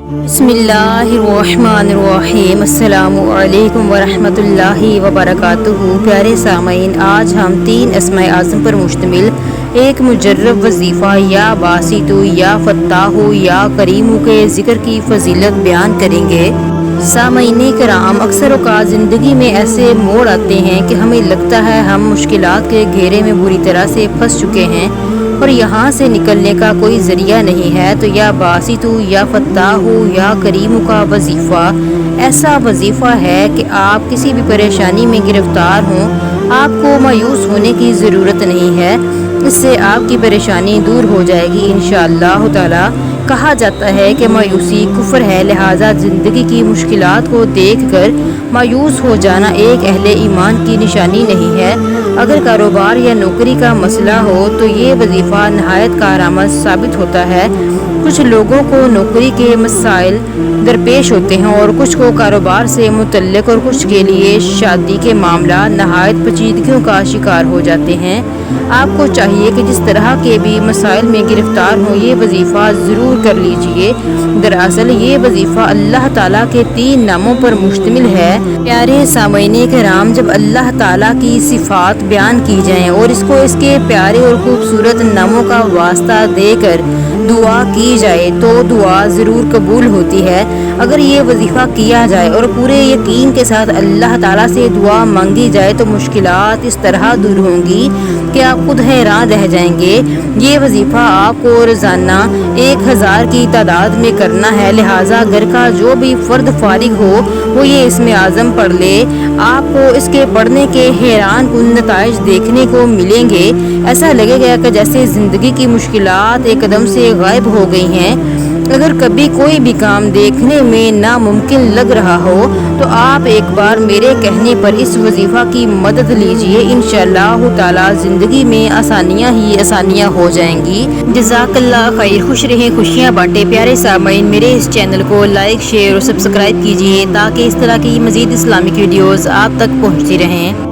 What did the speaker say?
बिस्मिल्लाहिर्रहमानिर्रहीम। अस्सलामु अलैकुम वरहमतुल्लाहि वबरकातुहू। प्यारे सामईन, आज हम 3 अस्माए आज़म पर मुश्तमिल एक मुजर्रब वजीफ़ा या बासितु या फत्ताहु या करीमु के ज़िक्र की फजीलत बयान करेंगे। सामईन कराम, अक्सर औक़ात ज़िंदगी में ऐसे मोड़ आते हैं कि हमें लगता है हम मुश्किलात के घेरे में बुरी तरह से फंस चुके हैं और यहाँ से निकलने का कोई ज़रिया नहीं है। तो या बासितु या फत्ताहु या करीमु का वजीफ़ा ऐसा वजीफ़ा है कि आप किसी भी परेशानी में गिरफ़्तार हों, आपको मायूस होने की ज़रूरत नहीं है। इससे आपकी परेशानी दूर हो जाएगी इंशाअल्लाह ताला। कहा जाता है कि मायूसी कुफ्र है, लिहाजा ज़िंदगी की मुश्किलात को देखकर मायूस हो जाना एक अहले ईमान की निशानी नहीं है। अगर कारोबार या नौकरी का मसला हो तो ये वजीफ़ा नहायत कारआमद साबित होता है। कुछ लोगों को नौकरी के मसाइल दरपेश होते हैं और कुछ को कारोबार से मुतल्लिक और कुछ के लिए शादी के मामला नहायत पेचीदगियों का शिकार हो जाते हैं। आपको चाहिए कि जिस तरह के भी मसाइल में गिरफ़्तार हों, ये वजीफ़ा ज़रूर कर लीजिए। दरअसल ये वजीफ़ा अल्लाह ताला के 3 नामों पर मुश्तमिल है। प्यारे सामईन कराम, जब अल्लाह ताला की सिफ़ात बयान की जाएँ और इसको इसके प्यारे और खूबसूरत नामों का वास्ता देकर दुआ की जाए तो दुआ ज़रूर कबूल होती है। अगर ये वजीफ़ा किया जाए और पूरे यकीन के साथ अल्लाह ताला से दुआ मांगी जाए तो मुश्किलात इस तरह दूर होंगी कि आप खुद हैरान रह जाएंगे। ये वजीफ़ा आपको रोज़ाना 1000 की तादाद में करना है, लिहाजा घर का जो भी फ़र्द फारिग हो वो ये इसमें आज़म पढ़ ले। आपको इसके पढ़ने के हैरान कुन नताइज देखने को मिलेंगे। ऐसा लगेगा कि जैसे ज़िंदगी की मुश्किलात एकदम से गायब हो गई हैं। अगर कभी कोई भी काम देखने में नामुमकिन लग रहा हो तो आप एक बार मेरे कहने पर इस वजीफ़ा की मदद लीजिए। इंशाअल्लाह ताला ज़िंदगी में आसानियाँ ही आसानियाँ हो जाएंगी। जज़ाकल्लाह खैर। खुश रहें, खुशियाँ बांटें। प्यारे सामईन, मेरे इस चैनल को लाइक, शेयर और सब्सक्राइब कीजिए ताकि इस तरह की मज़ीद इस्लामिक वीडियोज़ आप तक पहुँचती रहें।